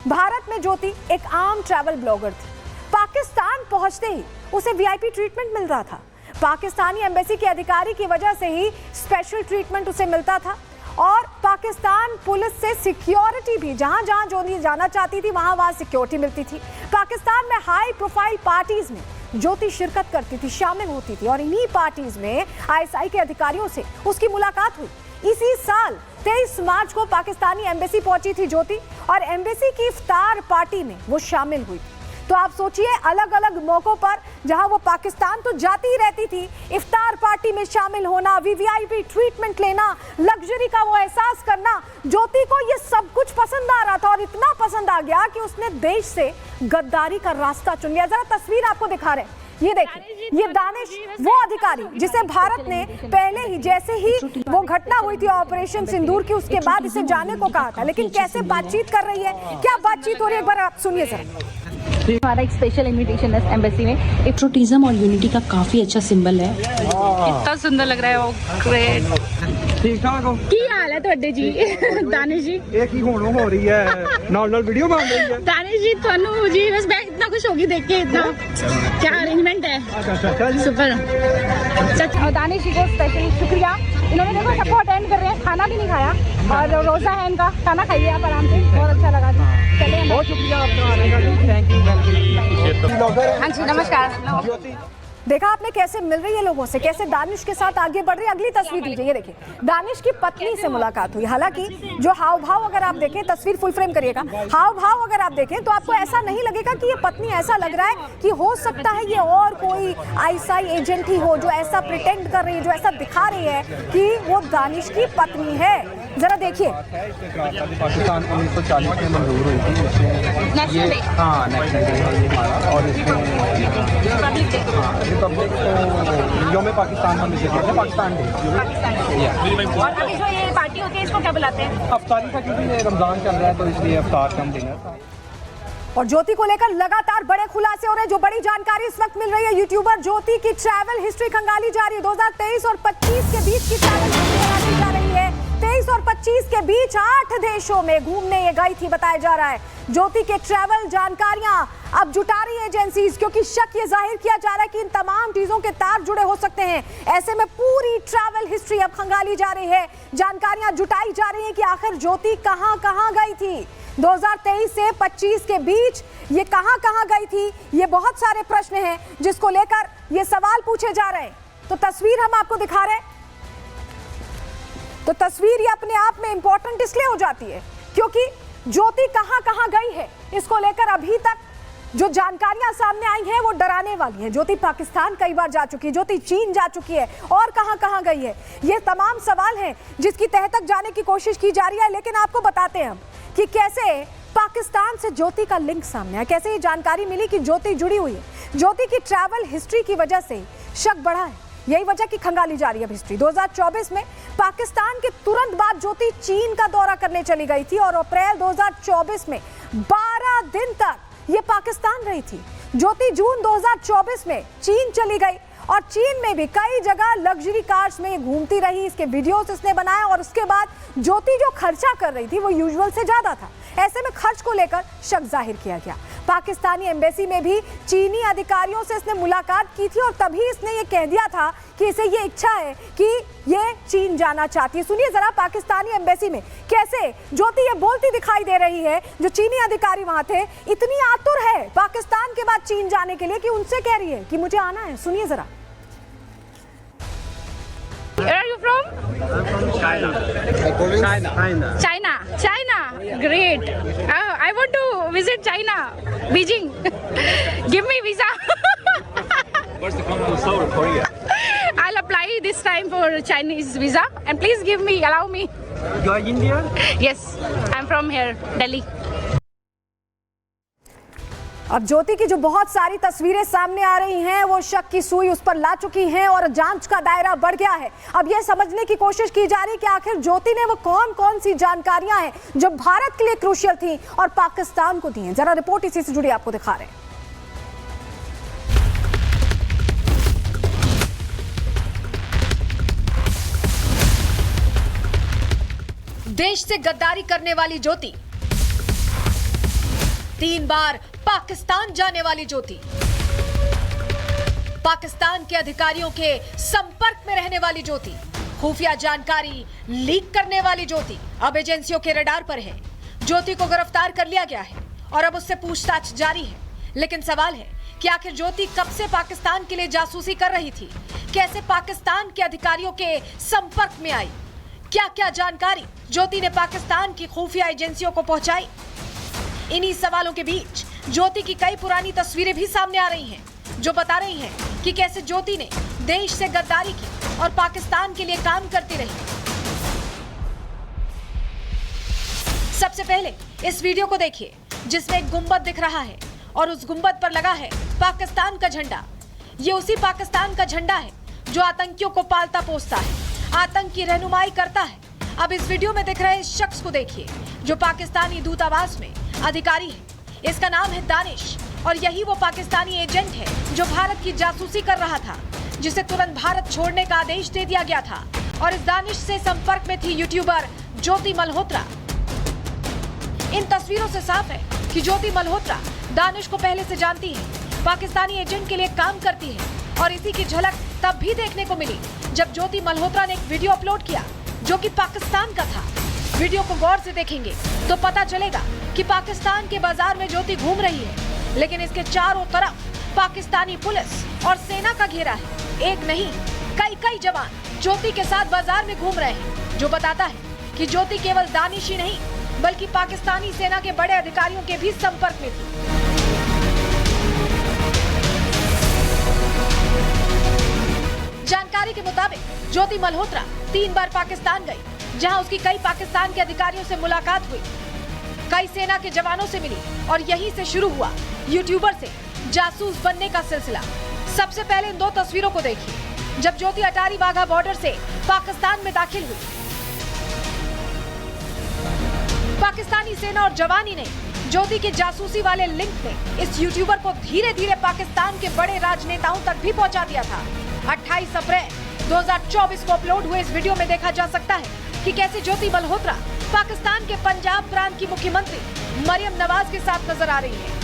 भारत में ज्योति एक आम ट्रैवल ब्लॉगर थी। पाकिस्तान पहुंचते ही उसे वीआईपी ट्रीटमेंट मिल रहा था। पाकिस्तानी एम्बेसी के अधिकारी की वजह से ही स्पेशल ट्रीटमेंट उसे मिलता था और पाकिस्तान पुलिस से सिक्योरिटी भी जहां जहां ज्योति जाना चाहती थी वहां सिक्योरिटी मिलती थी। पाकिस्तान में हाई प्रोफाइल पार्टीज में ज्योति शिरकत करती थी, शामिल होती थी और इन्हीं पार्टीज में आईएसआई के अधिकारियों से उसकी मुलाकात हुई। इसी साल 23 मार्च को पाकिस्तानी एम्बेसी पहुंची थी ज्योति और एम्बेसी की इफ्तार पार्टी में वो शामिल हुई थी। तो आप सोचिए, अलग अलग मौकों पर जहां वो पाकिस्तान तो जाती ही रहती थी, इफ्तार पार्टी में शामिल होना, वीवीआईपी ट्रीटमेंट लेना, लग्जरी का वो एहसास करना, ज्योति को ये सब कुछ पसंद आ रहा था और इतना पसंद आ गया कि उसने देश से गद्दारी का रास्ता चुन लिया। जरा तस्वीर आपको दिखा रहे हैं, ये देखिए, ये दानिश वो अधिकारी जिसे भारत ने पहले ही जैसे ही वो घटना हुई थी ऑपरेशन सिंदूर की, उसके बाद इसे जाने को कहा था, लेकिन कैसे बातचीत कर रही है, क्या बातचीत हो रही है, एक बार आप सुनिए जरा। हमारा एक स्पेशल इनविटेशन है एम्बेसी में। पेट्रोटिज्म और यूनिटी का काफी अच्छा सिंबल है। कितना सुंदर लग रहा है वो। ग्रेट। ठीक ठाक हो? की हाल है ਤੁਹਾਡੇ जी दानिश जी? एक ही हो रही है, नाल वीडियो बन रही है। दानिश जी थानू जी बस मैं इतना खुश होगी देख के, इतना क्या अरेंजमेंट है। अच्छा जी, सुपर। सच। और दानिश जी को स्पेशल शुक्रिया, इन्होंने देखो सबको अटेंड कर रहे हैं, खाना भी नहीं खाया और रोजा है इनका, खाना खाइए आप आराम से, बहुत अच्छा लगा जी। चलिए, बहुत शुक्रिया आपका आने का, थैंक यू। हाँ जी, नमस्कार। देखा आपने कैसे मिल रही है लोगों से, कैसे दानिश के साथ आगे बढ़ रही है। अगली तस्वीर दीजिए, ये देखिए, दानिश की पत्नी से मुलाकात हुई। हालांकि जो हाव भाव अगर आप देखें, तस्वीर फुल फ्रेम करिएगा, हाव भाव अगर आप देखें तो आपको ऐसा नहीं लगेगा कि ये पत्नी, ऐसा लग रहा है कि हो सकता है ये और कोई आईएसआई एजेंट ही हो जो ऐसा प्रिटेंड कर रही है, जो ऐसा दिखा रही है कि वो दानिश की पत्नी है। जरा देखिए, पाकिस्तान 1940 में मंजूर हुई थी नेशनल डे। हाँ, नेशनल डे है ये हमारा, और रिपब्लिक डे। रिपब्लिक को योम पाकिस्तान हम इसे कहते हैं, पाकिस्तान डे। और अभी जो ये पार्टी होती है इसको क्या बुलाते हैं? अफ्तारी का, क्योंकि ये रमजान चल रहा है तो इसलिए अफ्तार कम डिनर। और ज्योति को लेकर लगातार बड़े खुलासे हो रहे हैं। जो बड़ी जानकारी इस वक्त मिल रही है, यूट्यूबर ज्योति की ट्रैवल हिस्ट्री खंगाली जा रही है। 2023 और 25 के बीच की ट्रैवल हिस्ट्री खंगाली जा रही है। 23 और 25 के बीच 8 देशों में घूमने ये गई थी, बताया जा रहा है। ज्योति के ट्रैवल जानकारियां अब जुटा रही है एजेंसीज, क्योंकि शक ये जाहिर किया जा रहा है कि इन तमाम चीजों के तार जुड़े हो सकते हैं। ऐसे में पूरी ट्रैवल हिस्ट्री अब खंगाली जा रही है, जानकारियां जुटाई जा रही है कि आखिर ज्योति कहां कहां गई थी 2023 से 25 के बीच, ये कहां कहां गई थी। ये बहुत सारे प्रश्न हैं जिसको लेकर ये सवाल पूछे जा रहे हैं। तो तस्वीर हम आपको दिखा रहे हैं। तो तस्वीर ये अपने आप में इंपॉर्टेंट इसलिए हो जाती है क्योंकि ज्योति कहां कहां गई है, इसको लेकर अभी तक जो जानकारियां सामने आई हैं वो डराने वाली है। ज्योति पाकिस्तान कई बार जा चुकी है, ज्योति चीन जा चुकी है, और कहां कहां गई है, ये तमाम सवाल हैं जिसकी तह तक जाने की कोशिश की जा रही है। लेकिन आपको बताते हैं हम कि कैसे पाकिस्तान से ज्योति का लिंक सामने आया, कैसे ये जानकारी मिली कि ज्योति जुड़ी हुई है। ज्योति की ट्रैवल हिस्ट्री की वजह से शक बढ़ा है, यही वजह की खंगाली जा रही है हिस्ट्री। 2024 में पाकिस्तान के तुरंत बाद ज्योति चीन का दौरा करने चली गई थी और अप्रैल 2024 में 12 दिन तक ये पाकिस्तान रही थी। ज्योति जून 2024 में चीन चली गई और चीन में भी कई जगह लग्जरी कार्स में ये घूमती रही। इसके वीडियोस इसने बनाया और उसके बाद ज्योति जो खर्चा कर रही थी वो यूजुअल से ज्यादा था। ऐसे में खर्च को लेकर शक जाहिर किया गया। पाकिस्तानी एम्बेसी में भी चीनी अधिकारियों से इसने मुलाकात की थी और तभी इसने ये कह दिया था कि इसे ये इच्छा है कि ये चीन जाना चाहती है। सुनिए जरा पाकिस्तानी एम्बेसी में कैसे ज्योति ये बोलती दिखाई दे रही है। जो चीनी अधिकारी वहां थे, इतनी आतुर है पाकिस्तान के बाद चीन जाने के लिए कि उनसे कह रही है कि मुझे आना है। सुनिए जरा। Where are you from? China. China. Great. I want to visit China. Beijing. Give me visa. What's the come to Seoul, Korea? I'll apply this time for Chinese visa and please allow me. You are Indian? Yes, I'm from here, Delhi. अब ज्योति की जो बहुत सारी तस्वीरें सामने आ रही हैं वो शक की सुई उस पर ला चुकी हैं और जांच का दायरा बढ़ गया है। अब यह समझने की कोशिश की जा रही है कि आखिर ज्योति ने वो कौन कौन सी जानकारियां हैं जो भारत के लिए क्रूशियल थी और पाकिस्तान को दी हैं। जरा रिपोर्ट इसी से जुड़ी आपको दिखा रहे हैं। देश से गद्दारी करने वाली ज्योति 3 बार पाकिस्तान जाने वाली ज्योति, पाकिस्तान के अधिकारियों के संपर्क में रहने वाली ज्योति, खुफिया जानकारी लीक करने वाली ज्योति अब एजेंसियों के रडार पर है। ज्योति को गिरफ्तार कर लिया गया है और अब उससे पूछताछ जारी है। लेकिन सवाल है कि आखिर ज्योति कब से पाकिस्तान के लिए जासूसी कर रही थी, कैसे पाकिस्तान के अधिकारियों के संपर्क में आई, क्या क्या जानकारी ज्योति ने पाकिस्तान की खुफिया एजेंसियों को पहुंचाई। इन्हीं सवालों के बीच ज्योति की कई पुरानी तस्वीरें भी सामने आ रही हैं, जो बता रही हैं कि कैसे ज्योति ने देश से गद्दारी की और पाकिस्तान के लिए काम करती रही। सबसे पहले इस वीडियो को देखिए, जिसमें एक गुंबद दिख रहा है और उस गुंबद पर लगा है पाकिस्तान का झंडा। ये उसी पाकिस्तान का झंडा है जो आतंकियों को पालता पोसता है, आतंक की रहनुमाई करता है। अब इस वीडियो में दिख रहे इस शख्स को देखिए, जो पाकिस्तानी दूतावास में अधिकारी है। इसका नाम है दानिश और यही वो पाकिस्तानी एजेंट है जो भारत की जासूसी कर रहा था, जिसे तुरंत भारत छोड़ने का आदेश दे दिया गया था। और इस दानिश से संपर्क में थी यूट्यूबर ज्योति मल्होत्रा। इन तस्वीरों से साफ है कि ज्योति मल्होत्रा दानिश को पहले से जानती है, पाकिस्तानी एजेंट के लिए काम करती है। और इसी की झलक तब भी देखने को मिली जब ज्योति मल्होत्रा ने एक वीडियो अपलोड किया जो कि पाकिस्तान का था। वीडियो को गौर से देखेंगे तो पता चलेगा कि पाकिस्तान के बाजार में ज्योति घूम रही है, लेकिन इसके चारों तरफ पाकिस्तानी पुलिस और सेना का घेरा है। एक नहीं, कई जवान ज्योति के साथ बाजार में घूम रहे हैं, जो बताता है कि ज्योति केवल दानिश ही नहीं बल्कि पाकिस्तानी सेना के बड़े अधिकारियों के भी संपर्क में थी। जानकारी के मुताबिक ज्योति मल्होत्रा 3 बार पाकिस्तान गई, जहां उसकी कई पाकिस्तान के अधिकारियों से मुलाकात हुई, कई सेना के जवानों से मिली और यहीं से शुरू हुआ यूट्यूबर से जासूस बनने का सिलसिला। सबसे पहले इन 2 तस्वीरों को देखिए, जब ज्योति अटारी वाघा बॉर्डर से पाकिस्तान में दाखिल हुई। पाकिस्तानी सेना और जवानी ने ज्योति के जासूसी वाले लिंक ने इस यूट्यूबर को धीरे धीरे पाकिस्तान के बड़े राजनेताओं तक भी पहुंचा दिया था। 28 अप्रैल 2024 को अपलोड हुए इस वीडियो में देखा जा सकता है कि कैसे ज्योति मल्होत्रा पाकिस्तान के पंजाब प्रांत की मुख्यमंत्री मरियम नवाज के साथ नजर आ रही है।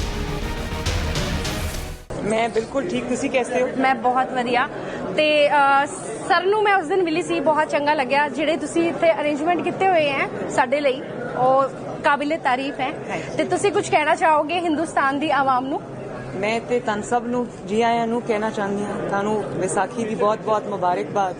मैं बिल्कुल ठीक, ਤੁਸੀਂ कैसे हो? मैं बहुत ਵਧੀਆ ਤੇ ਸਰ ਨੂੰ ਮੈਂ ਉਸ ਦਿਨ ਮਿਲੀ ਸੀ, ਬਹੁਤ ਚੰਗਾ ਲੱਗਿਆ। ਜਿਹੜੇ ਤੁਸੀਂ ਇੱਥੇ ਅਰੇਂਜਮੈਂਟ ਕੀਤੇ ਹੋਏ ਹੈ ਸਾਡੇ ਲਈ ਉਹ ਕਾਬਿਲੇ ਤਾਰੀਫ ਹੈ। ਤੇ ਤੁਸੀਂ ਕੁਝ ਕਹਿਣਾ ਚਾਹੋਗੇ ਹਿੰਦੁਸਤਾਨ ਦੀ ਆਵਾਮ ਨੂੰ? ਮੈਂ ਤੇ ਤਨ ਸਭ ਨੂੰ ਜੀ ਆਇਆਂ ਨੂੰ ਕਹਿਣਾ ਚਾਹੁੰਦੀ ਹਾਂ, ਤੁਹਾਨੂੰ ਵਿਸਾਖੀ ਦੀ ਬਹੁਤ-ਬਹੁਤ ਮੁਬਾਰਕਬਾਦ।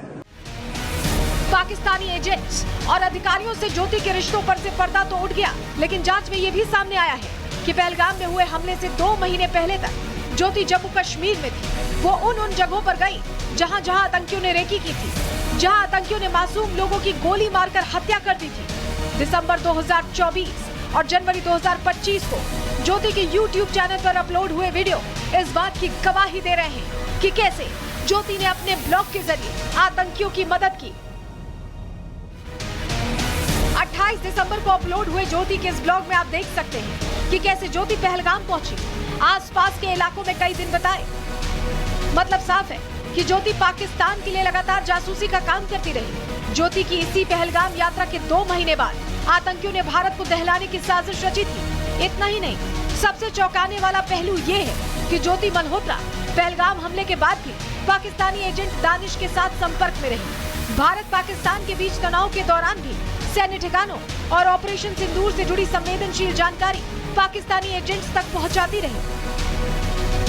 पाकिस्तानी एजेंट्स और अधिकारियों से ज्योति के रिश्तों पर से पर्दा तो उठ गया, लेकिन जांच में ये भी सामने आया है कि पहलगाम में हुए हमले से 2 महीने पहले तक ज्योति जम्मू कश्मीर में थी। वो उन जगहों पर गई जहां जहां आतंकियों ने रेकी की थी, जहां आतंकियों ने मासूम लोगों की गोली मारकर हत्या कर दी थी। दिसंबर 2024 और जनवरी 2025 को ज्योति के YouTube चैनल पर अपलोड हुए वीडियो इस बात की गवाही दे रहे हैं कि कैसे ज्योति ने अपने ब्लॉग के जरिए आतंकियों की मदद की। 28 दिसंबर को अपलोड हुए ज्योति के इस ब्लॉग में आप देख सकते हैं कि कैसे ज्योति पहलगाम पहुंची, आसपास के इलाकों में कई दिन बिताए। मतलब साफ है कि ज्योति पाकिस्तान के लिए लगातार जासूसी का काम करती रही। ज्योति की इसी पहलगाम यात्रा के 2 महीने बाद आतंकियों ने भारत को दहलाने की साजिश रची थी। इतना ही नहीं, सबसे चौंकाने वाला पहलू ये है कि ज्योति मल्होत्रा पहलगाम हमले के बाद भी पाकिस्तानी एजेंट दानिश के साथ संपर्क में रही। भारत पाकिस्तान के बीच तनाव के दौरान भी सैन्य ठिकानों और ऑपरेशन सिंदूर से जुड़ी संवेदनशील जानकारी पाकिस्तानी एजेंट्स तक पहुंचाती रही।